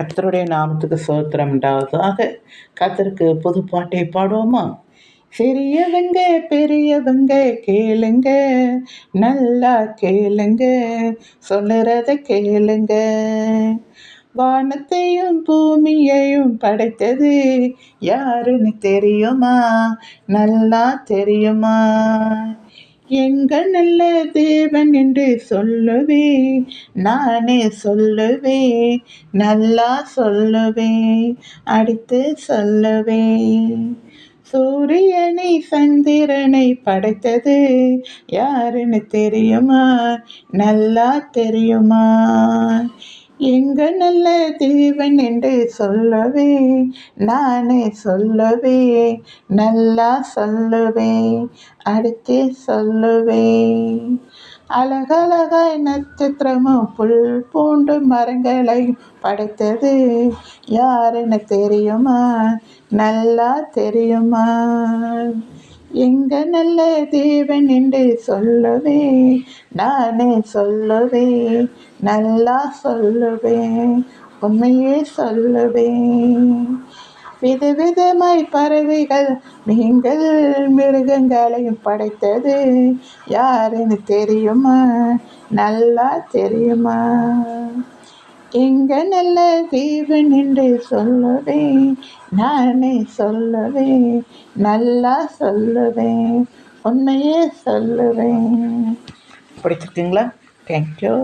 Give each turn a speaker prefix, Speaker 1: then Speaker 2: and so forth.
Speaker 1: கர்த்தருடைய நாமத்துக்கு ஸ்தோத்திரம் உண்டாவதாக. கர்த்தருக்கு புது பாட்டை பாடுவோமா? சிறியவங்க பெரியவங்க கேளுங்க, நல்லா கேளுங்க, சொல்லுறத கேளுங்க. வானத்தையும் பூமியையும் படைத்தது யாருன்னு தெரியுமா? நல்லா தெரியுமா? எங்க நல்ல தேவன் என்று சொல்லுவேன், நானே சொல்லுவேன், நல்லா சொல்லுவேன், அடித்து சொல்லுவேன். சூரியனை சந்திரனை படைத்தது யாருன்னு தெரியுமா? நல்லா தெரியுமா? எங்க நல்ல தேவன் என்று சொல்லுவேன், நானே சொல்லுவேன், நல்லா சொல்லுவேன், அடுத்து சொல்லுவேன். அழகழகாய் நட்சத்திரமும் புல் பூண்டு மரங்களையும் படைத்தது யாருன்னு தெரியுமா? நல்லா தெரியுமா? எங்க நல்ல தேவன் என்று சொல்லுவேன், நானே சொல்லுவேன், நல்லா சொல்லுவேன், உண்மையே சொல்லுவேன். விதவிதமாய் பறவைகள் நீங்கள் மிருகங்களையும் படைத்தது யாருன்னு தெரியுமா? நல்லா தெரியுமா? எங்க நல்ல தேவன் என்று சொல்லுவேன், நானே சொல்லுவேன், நல்லா சொல்லுவேன், உண்மையே சொல்லுவேன். பிடிச்சிருக்குங்களா? தேங்க்யூ.